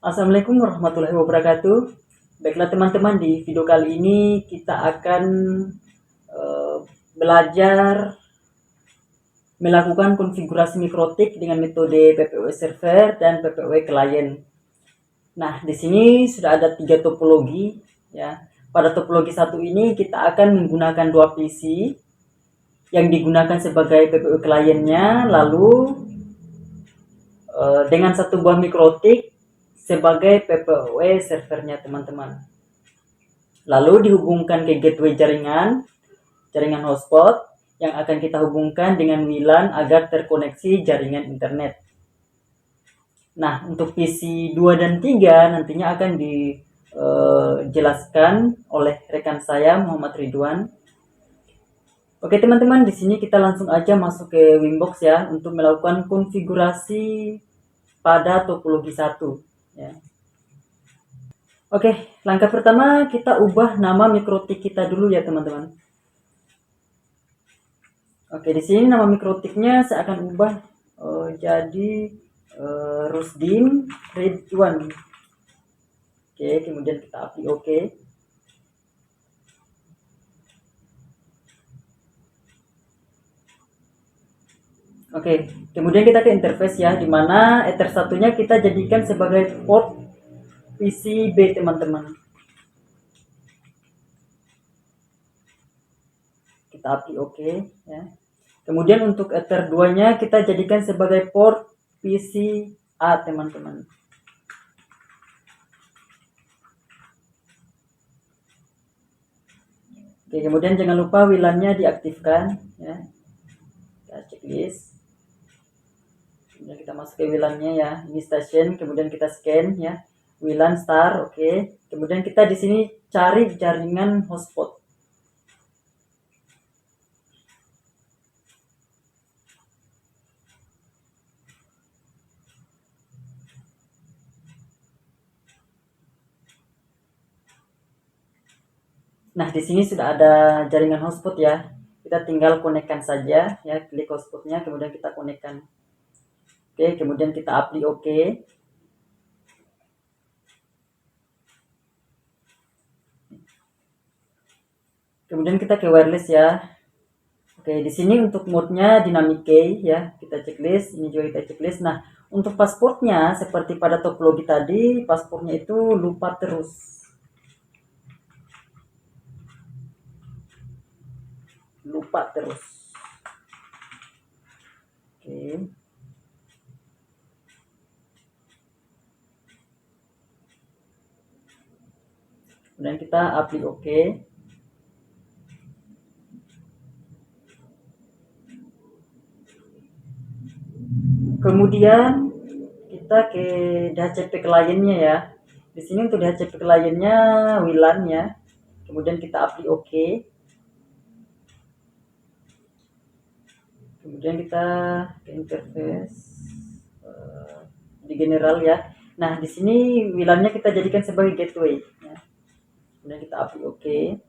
Assalamualaikum warahmatullahi wabarakatuh. Baiklah teman-teman, di video kali ini kita akan belajar melakukan konfigurasi mikrotik dengan metode PPW server dan PPW client. Nah, di sini sudah ada 3 topologi ya. Pada topologi satu ini kita akan menggunakan 2 PC yang digunakan sebagai PPW kliennya, lalu dengan satu buah mikrotik sebagai PPW servernya teman-teman. Lalu dihubungkan ke gateway jaringan hotspot yang akan kita hubungkan dengan WLAN agar terkoneksi jaringan internet. Nah, untuk PC 2 dan 3 nantinya akan dijelaskan oleh rekan saya Muhammad Ridwan. Oke teman-teman, di sini kita langsung aja masuk ke Winbox ya untuk melakukan konfigurasi pada topologi 1 ya. Oke, langkah pertama kita ubah nama mikrotik kita dulu ya teman-teman. Oke, di sini nama mikrotiknya saya akan ubah jadi Rusdim Ridwan. Oke, kemudian kita update oke. Oke, kemudian kita ke interface ya, dimana Ether satunya kita jadikan sebagai port PCB teman-teman. Kita update oke ya. Kemudian untuk Ether 2 nya kita jadikan sebagai port PCA teman-teman. Oke, kemudian jangan lupa WLAN-nya diaktifkan ya. Kita checklist. Kemudian kita masuk ke WLAN-nya ya. Ini station, kemudian kita scan ya. WLAN star, oke. Kemudian kita di sini cari jaringan hotspot. Nah, di sini sudah ada jaringan hotspot ya. Kita tinggal konekkan saja ya, klik hotspotnya, kemudian kita konekkan. Oke, kemudian kita apply oke. Kemudian kita ke wireless ya. Oke, di sini untuk mode-nya dynamic key ya. Kita checklist, ini juga kita checklist. Nah, untuk pasportnya seperti pada topologi tadi, pasportnya itu lupa terus. Lupa terus. Oke. Kemudian kita apply oke. Kemudian kita ke DHCP kliennya ya. Di sini untuk DHCP kliennya WLAN ya. Kemudian kita apply oke. Kemudian kita ke interface di general ya. Nah, di sini WLAN-nya kita jadikan sebagai gateway ya. Kemudian kita apply oke.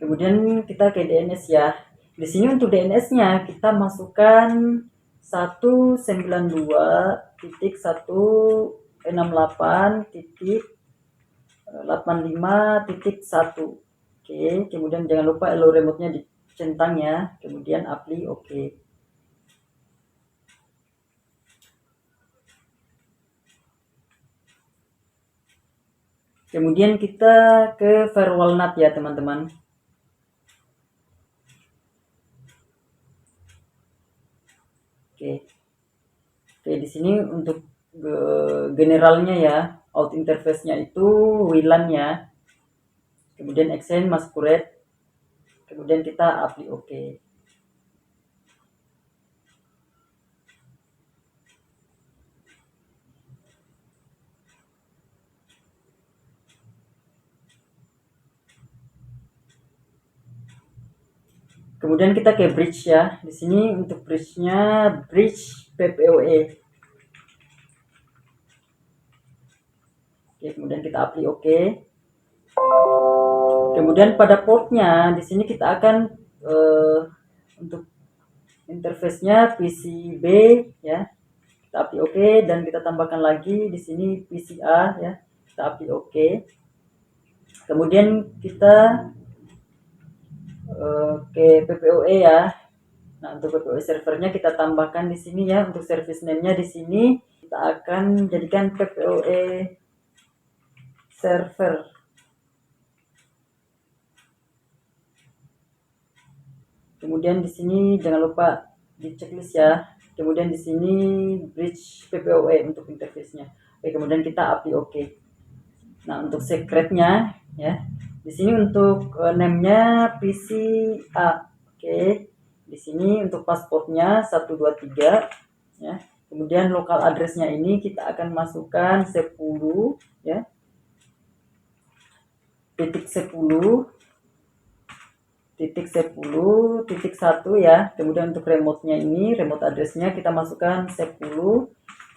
Kemudian kita ke DNS ya. Di sini untuk DNS-nya kita masukkan 192.168.85.1. Oke, kemudian jangan lupa allow remote-nya dicentang ya. Kemudian apply oke. Kemudian kita ke firewall NAT ya teman-teman. Oke, di sini untuk generalnya ya, out interface-nya itu WLAN ya. Kemudian exchange masquerade. Kemudian kita apply oke. Kemudian kita ke bridge ya. Di sini untuk bridge-nya bridge PPOE. Oke, kemudian kita apply oke. Kemudian pada portnya di sini kita akan untuk interface-nya PCB ya. Kita update OK dan kita tambahkan lagi di sini PCA ya. Kita update OK. Kemudian kita ke PPOE ya. Nah, untuk PPOE servernya kita tambahkan di sini ya. Untuk service name-nya di sini kita akan jadikan PPOE server. Kemudian di sini jangan lupa di checklist ya. Kemudian di sini bridge PPOE untuk interface-nya. Oke, kemudian kita update OK. Nah, untuk secretnya ya. Di sini untuk name-nya PCA. Oke. Di sini untuk password-nya 123 ya. Kemudian lokal address-nya ini kita akan masukkan 10 ya. .10.1 ya. Kemudian untuk remote-nya ini, remote address-nya kita masukkan 10.10.2.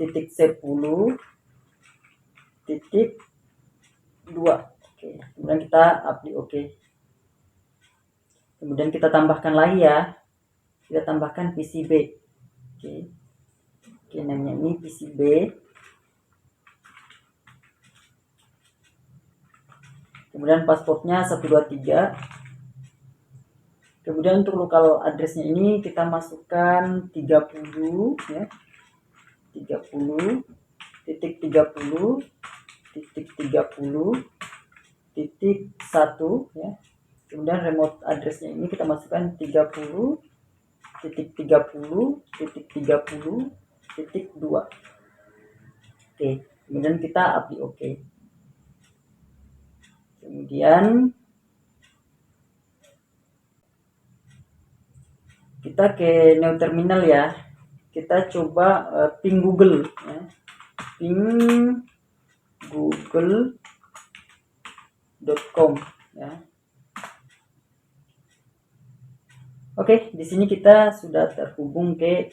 Oke, kemudian kita update OK. Kemudian kita tambahkan lagi ya. Kita tambahkan PCB. Oke. Oke, namanya ini PCB. Kemudian password-nya 123. Kemudian untuk lokal address-nya ini kita masukkan 30 ya. 30.30.30.1 ya. Kemudian remote address-nya ini kita masukkan 30.30.30.2. Oke, kemudian kita update OK. Kemudian kita ke new terminal ya. Kita coba ping Google ya. Ping google.com ya. Oke, di sini kita sudah terhubung ke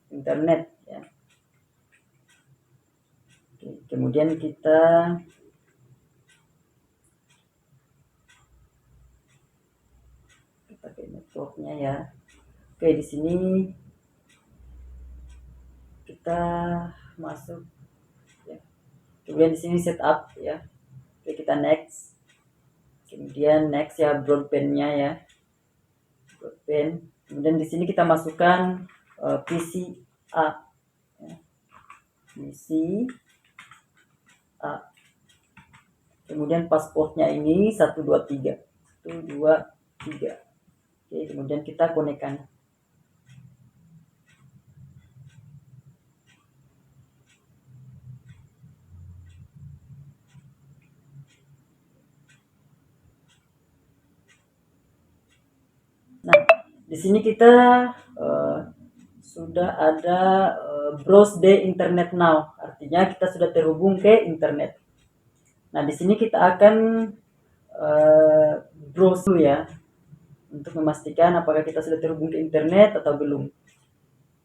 internet ya. Oke, kemudian kita pakai networknya ya. Oke, di sini kita masuk ya. Kemudian di sini setup ya. Oke, kita next. Kemudian next ya broadband-nya ya. Broadband. Kemudian di sini kita masukkan PCA ya. PCA. Kemudian password-nya ini 123. 123. Oke, kemudian kita konekkan. Nah, di sini kita sudah ada browse the internet now, artinya kita sudah terhubung ke internet. Nah, di sini kita akan browse dulu ya, untuk memastikan apakah kita sudah terhubung ke internet atau belum.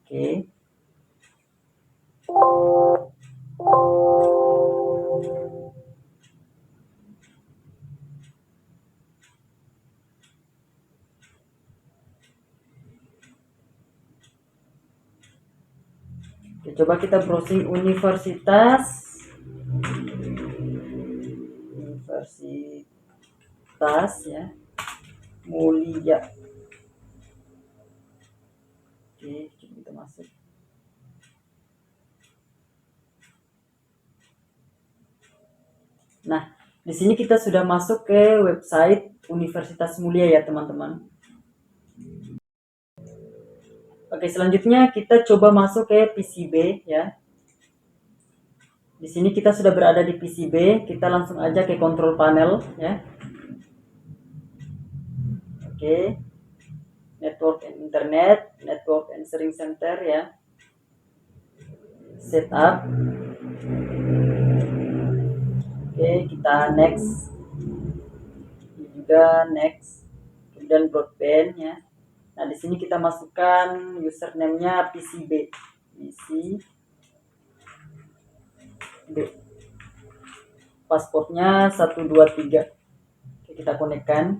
Oke. Oke, coba kita browsing universitas ya, Mulia. Oke, coba kita masuk. Nah, di sini kita sudah masuk ke website Universitas Mulia ya, teman-teman. Oke, selanjutnya kita coba masuk ke PCB ya. Di sini kita sudah berada di PCB, kita langsung aja ke control panel ya. Oke. Network and internet, network and sharing center ya. Setup. Oke, kita next. Ini juga next. Kemudian broadband ya. Nah, di sini kita masukkan username-nya PCB. PCB. Password-nya 123. Oke, kita konekkan.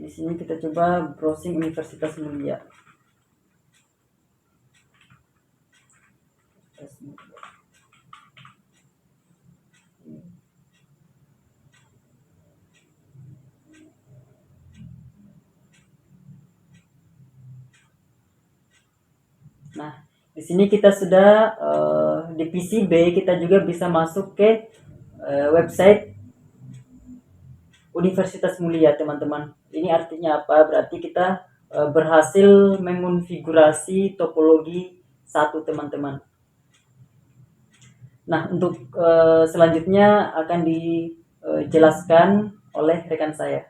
Di sini kita coba browsing Universitas Mulia. Nah, di sini kita sudah di PC B, kita juga bisa masuk ke website Universitas Mulia, teman-teman. Ini artinya apa? Berarti kita berhasil mengonfigurasi topologi 1, teman-teman. Nah, untuk selanjutnya akan dijelaskan oleh rekan saya.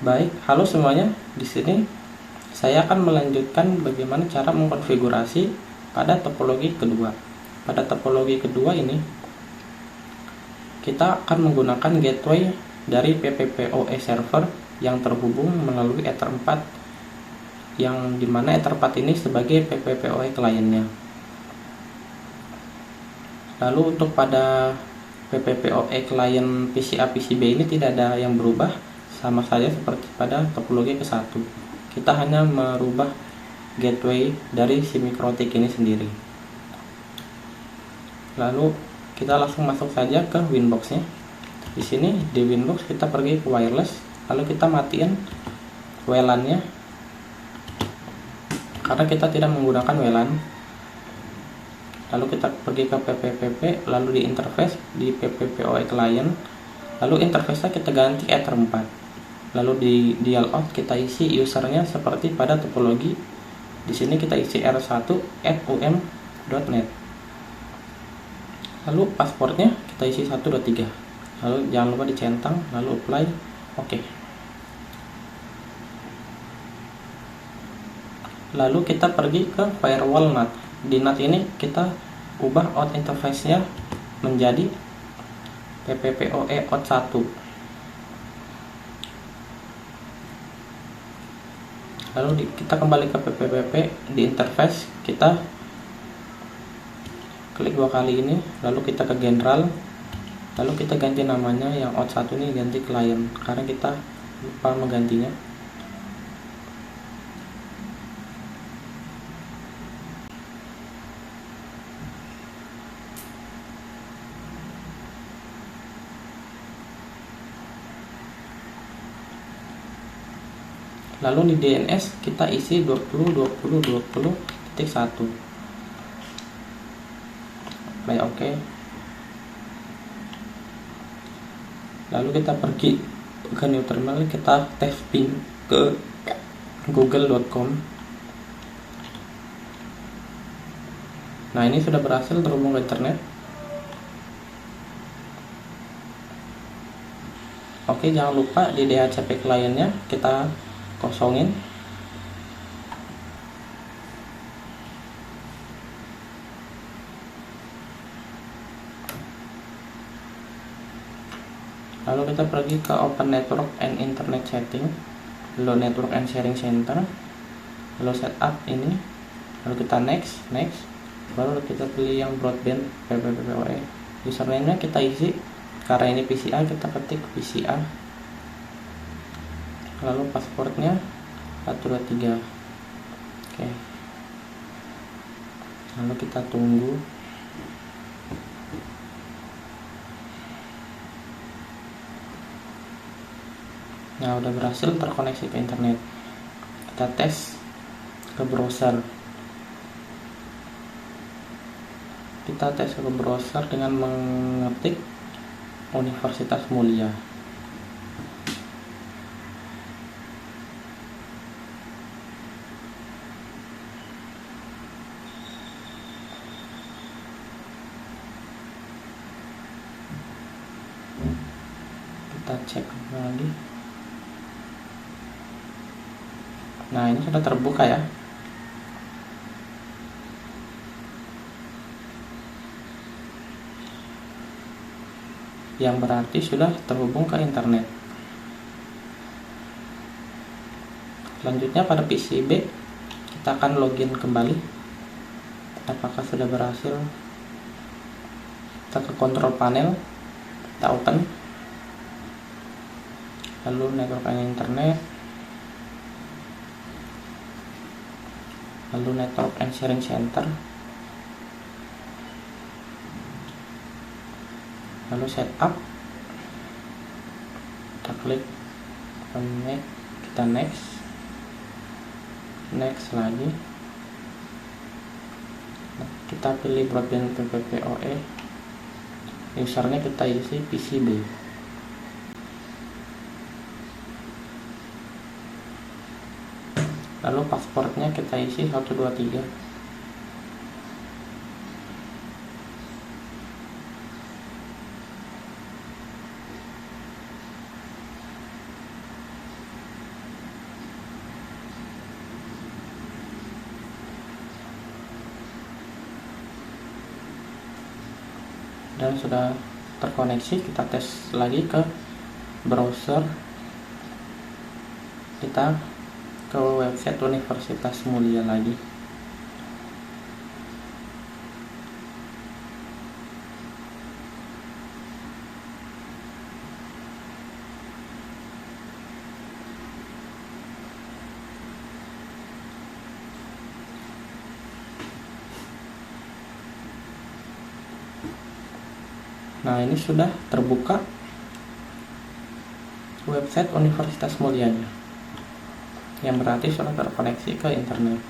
Baik, halo semuanya. Di sini saya akan melanjutkan bagaimana cara mengkonfigurasi pada topologi kedua. Pada topologi kedua ini, kita akan menggunakan gateway dari PPPoE server yang terhubung melalui Ether 4, yang dimana Ether 4 ini sebagai PPPoE kliennya. Lalu untuk pada PPPoE klien PCA PCB ini tidak ada yang berubah, sama saja seperti pada topologi ke-1. Kita hanya merubah gateway dari si mikrotik ini sendiri. Lalu kita langsung masuk saja ke Winbox-nya. Di sini di Winbox kita pergi ke wireless, lalu kita matiin WLAN-nya karena kita tidak menggunakan WLAN. Lalu kita pergi ke PPPP, lalu di interface di PPPoE client, lalu interface-nya kita ganti Ether 4. Lalu di dialog kita isi usernya seperti pada topologi. Di sini kita isi r1@um.net. Lalu passwordnya kita isi 123. Lalu jangan lupa dicentang, lalu apply. Oke. Lalu kita pergi ke firewall NAT. Di NAT ini kita ubah out interface-nya menjadi PPPoE out 1. Lalu kita kembali ke PPPP, di interface kita klik 2 kali ini, lalu kita ke general, lalu kita ganti namanya, yang out 1 ini ganti client karena kita lupa menggantinya. Lalu di DNS kita isi 20.20.20.1. Play OK. Lalu kita pergi ke new terminal, kita typing ke google.com. Nah, ini sudah berhasil terhubung ke internet. Oke, jangan lupa di DHCP kliennya kita kosongin. Lalu kita pergi ke Open Network and Internet Setting, lalu Network and Sharing Center, lalu setup ini, lalu kita next, baru kita pilih yang broadband PPPoE. Username-nya kita isi, karena ini PCA kita ketik PCA. Lalu passwordnya 123. Oke. Lalu kita tunggu. Nah, udah berhasil terkoneksi ke internet. Kita tes ke browser. Kita tes ke browser dengan mengetik Universitas Mulia. Kita cek lagi. Nah, ini sudah terbuka ya. yang berarti sudah terhubung ke internet. Selanjutnya pada PC B kita akan login kembali. Apakah sudah berhasil? Kita ke control panel, kita open, lalu network and internet, lalu network and sharing center, lalu setup, kita klik connect, kita next lagi, kita pilih broadband PPPoE, usernya kita isi PCB, lalu passwordnya kita isi 123. Dan sudah terkoneksi, kita tes lagi ke browser, kita ke website Universitas Mulia lagi. Nah, ini sudah terbuka website Universitas Mulianya, yang berarti sudah terkoneksi ke internet.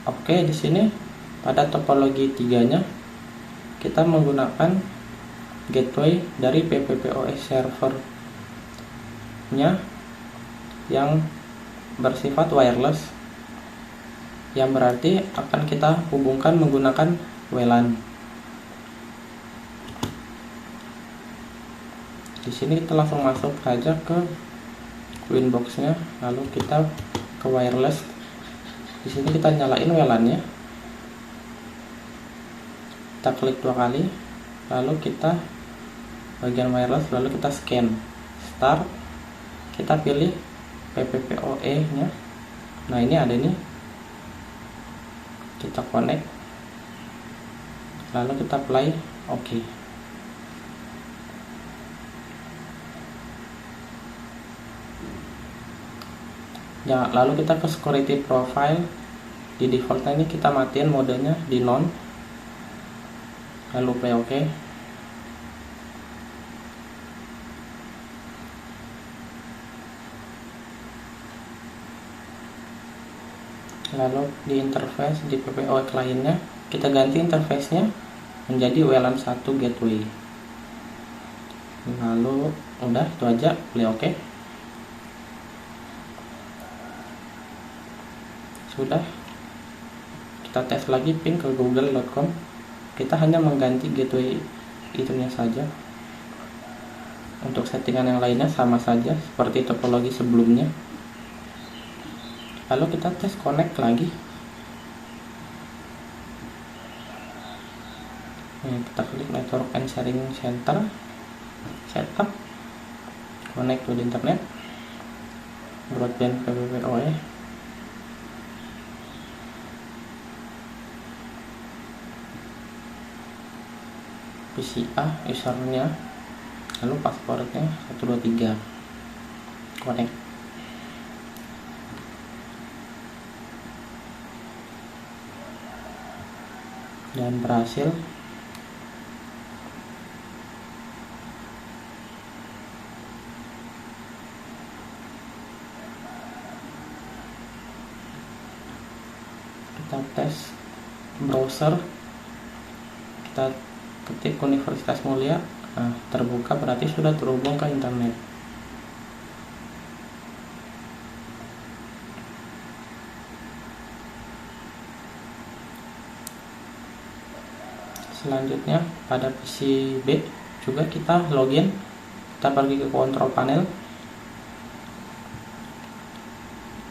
Oke, di sini pada topologi 3-nya kita menggunakan gateway dari PPPoE servernya yang bersifat wireless, yang berarti akan kita hubungkan menggunakan WLAN. Di sini kita langsung masuk saja ke Winbox-nya, lalu kita ke wireless. Di sini kita nyalain WLAN-nya. Kita klik 2 kali, lalu kita bagian wireless, lalu kita scan start. Kita pilih PPPoE-nya. Nah, ini ada nih. Kita connect. Lalu kita play oke. Ya, lalu kita ke security profile. Di defaultnya ini kita matiin modenya di non, lalu play oke. Lalu di interface di PPPoE client-nya kita ganti interface-nya menjadi WLAN 1 gateway. Lalu udah, itu aja, play oke. Sudah, kita tes lagi ping ke google.com. Kita hanya mengganti gateway itunya saja. Untuk settingan yang lainnya sama saja seperti topologi sebelumnya. Lalu kita tes connect lagi. Kita klik network and sharing center, setup, connect to the internet, broadband PPPoE, PCA usernya, lalu passwordnya 123, connect. Dan berhasil. Kita tes browser, kita ketik Universitas Mulia. Nah, terbuka, berarti sudah terhubung ke internet. Selanjutnya pada PC B juga kita login, kita pergi ke control panel,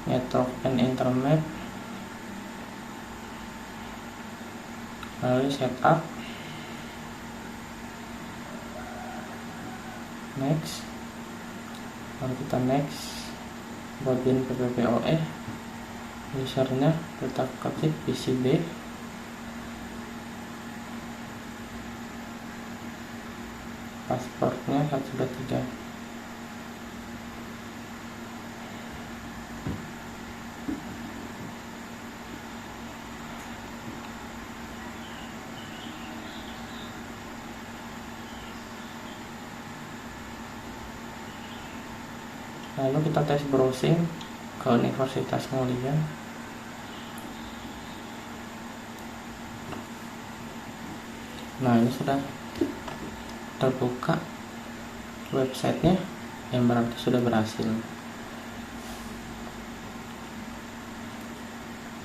network and internet, lalu setup, next, lalu kita next, login PPPoE, usernya kita ketik PCB, passwordnya 123. Lalu kita tes browsing ke Universitas Mulia. Nah, ini sudah terbuka websitenya, yang berarti sudah berhasil.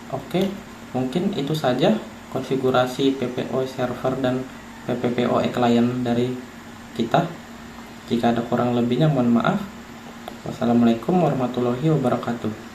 Oke, mungkin itu saja konfigurasi PPPoE server dan PPPoE client dari kita. Jika ada kurang lebihnya mohon maaf. Wassalamualaikum warahmatullahi wabarakatuh.